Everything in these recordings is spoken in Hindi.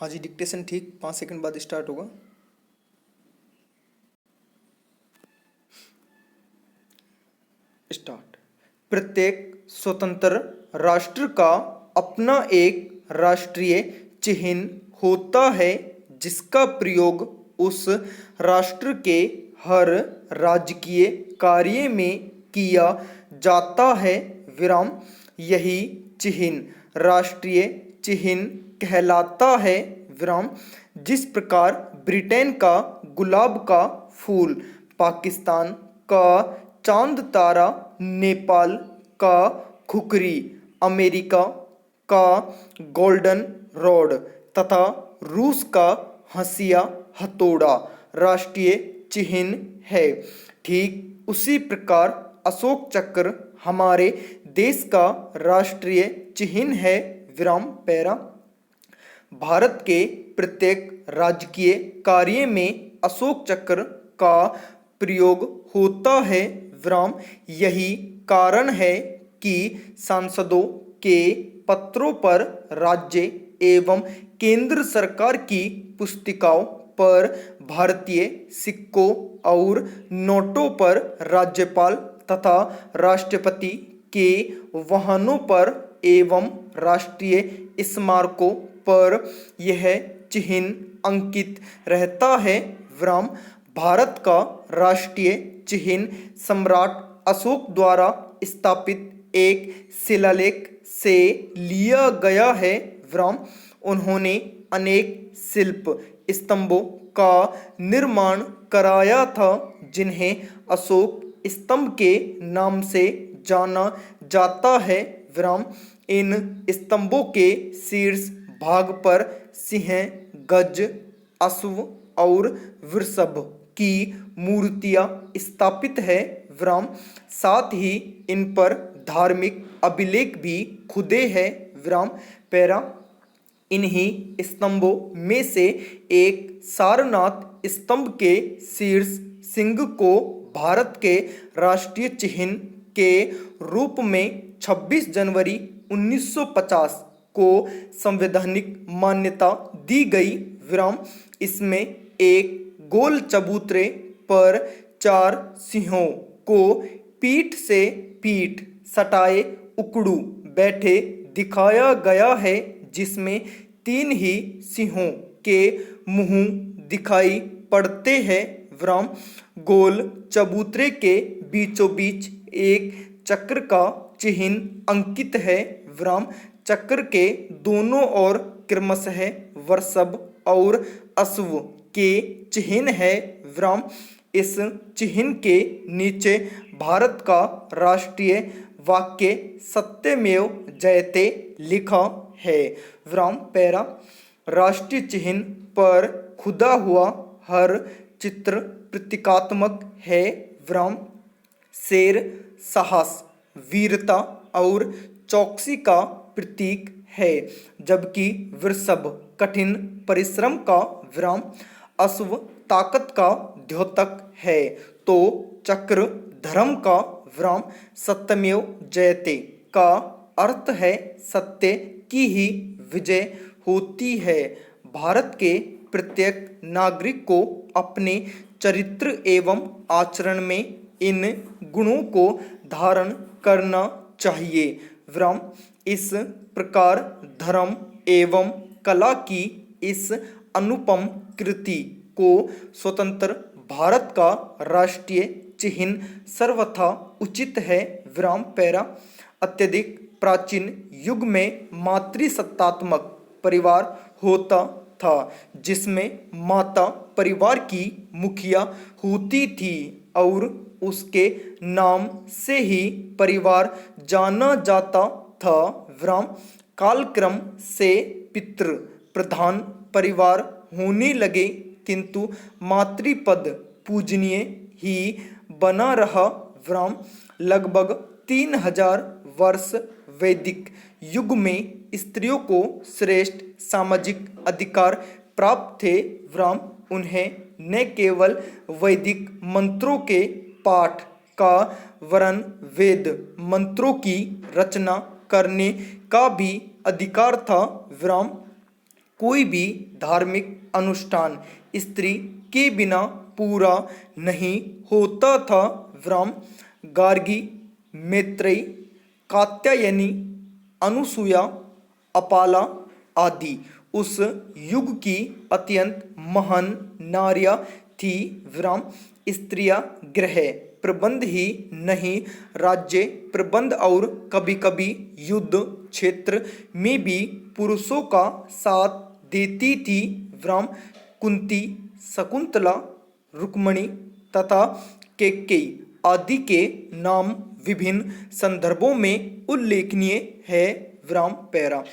हाँ जी, डिक्टेशन ठीक 5 सेकंड बाद स्टार्ट होगा। स्टार्ट। प्रत्येक स्वतंत्र राष्ट्र का अपना एक राष्ट्रीय चिन्ह होता है जिसका प्रयोग उस राष्ट्र के हर राजकीय कार्य में किया जाता है। विराम। यही चिन्ह राष्ट्रीय चिन्ह कहलाता है। विराम। जिस प्रकार ब्रिटेन का गुलाब का फूल, पाकिस्तान का चांद तारा, नेपाल का खुखरी, अमेरिका का गोल्डन रोड तथा रूस का हंसिया हथौड़ा राष्ट्रीय चिन्ह है, ठीक उसी प्रकार अशोक चक्र हमारे देश का राष्ट्रीय चिन्ह है। विराम पैरा। भारत के प्रत्येक राजकीय कार्य में अशोक चक्र का प्रयोग होता है। विराम। यही कारण है कि सांसदों के पत्रों पर, राज्य एवं केंद्र सरकार की पुस्तिकाओं पर, भारतीय सिक्कों और नोटों पर, राज्यपाल तथा राष्ट्रपति के वाहनों पर एवं राष्ट्रीय स्मारकों पर यह चिन्ह अंकित रहता है। विराम। भारत का राष्ट्रीय चिन्ह सम्राट अशोक द्वारा स्थापित एक शिलालेख से लिया गया है। विराम। उन्होंने अनेक शिल्प स्तंभों का निर्माण कराया था जिन्हें अशोक स्तंभ के नाम से जाना जाता है। विराम। इन स्तंभों के शीर्ष भाग पर सिंह, गज, अश्व और वृषभ की मूर्तियां स्थापित है। विराम। साथ ही इन पर धार्मिक अभिलेख भी खुदे हैं। विराम पैरा। इन्हीं स्तंभों में से एक सारनाथ स्तंभ के शीर्ष सिंह को भारत के राष्ट्रीय चिन्ह के रूप में 26 जनवरी 1950 को संवैधानिक मान्यता दी गई। विराम। इसमें एक गोल चबूतरे पर 4 सिंहों को पीठ से पीठ सटाए उकड़ू बैठे दिखाया गया है, जिसमें 3 ही सिंहों के मुंह दिखाई पड़ते हैं। विराम। गोल चबूतरे के बीचों बीच एक चक्र का चिन्ह अंकित है। विराम। चक्र के दोनों ओर क्रमशः वृषभ और अश्व के चिन्ह है। विराम। इस चिन्ह के नीचे भारत का राष्ट्रीय वाक्य सत्यमेव जयते लिखा है। विराम पैरा। राष्ट्रीय चिन्ह पर खुदा हुआ हर चित्र प्रतीकात्मक है। विराम। शेर साहस, वीरता और चौकसी का प्रतीक है, जबकि वृषभ कठिन परिश्रम का। विराम। अश्व ताकत का द्योतक है तो चक्र धर्म का। विराम। सत्यमेव जयते का अर्थ है सत्य की ही विजय होती है। भारत के प्रत्येक नागरिक को अपने चरित्र एवं आचरण में इन गुणों को धारण करना चाहिए। विराम। इस प्रकार धर्म एवं कला की इस अनुपम कृति को स्वतंत्र भारत का राष्ट्रीय चिन्ह सर्वथा उचित है। विराम पैरा। अत्यधिक प्राचीन युग में मातृसत्तात्मक परिवार होता था, जिसमें माता परिवार की मुखिया होती थी और उसके नाम से ही परिवार जाना जाता था। विराम। कालक्रम से पितृ प्रधान परिवार होने लगे, किंतु मातृपद पूजनीय ही बना रहा। विराम। लगभग 3000 वर्ष वैदिक युग में स्त्रियों को श्रेष्ठ सामाजिक अधिकार प्राप्त थे। विराम। उन्हें न केवल वैदिक मंत्रों के पाठ का वरन वेद मंत्रों की रचना करने का भी अधिकार था। विराम। कोई भी धार्मिक अनुष्ठान स्त्री के बिना पूरा नहीं होता था। व्राम, गार्गी, मैत्रेयी, कात्यायनी, अनुसुया, अपाला आदि उस युग की अत्यंत महान नारियां थी। व्राम, स्त्रियां गृह प्रबंध ही नहीं, राज्य प्रबंध और कभी कभी युद्ध क्षेत्र में भी पुरुषों का साथ देती थी। व्राम, कुंती, शकुंतला, रुक्मणी तथा कैकेयी आदि के नाम विभिन्न संदर्भों में उल्लेखनीय है। व्राम पैरा,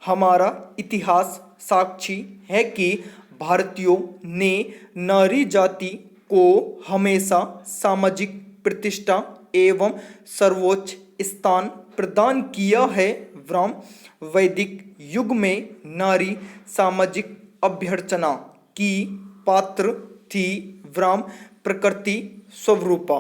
हमारा इतिहास साक्षी है कि भारतीयों ने नारी जाति को हमेशा सामाजिक प्रतिष्ठा एवं सर्वोच्च स्थान प्रदान किया है। व्राम, वैदिक युग में नारी सामाजिक अभ्यर्चना की पात्र थी। व्राम, प्रकृति स्वरूपा।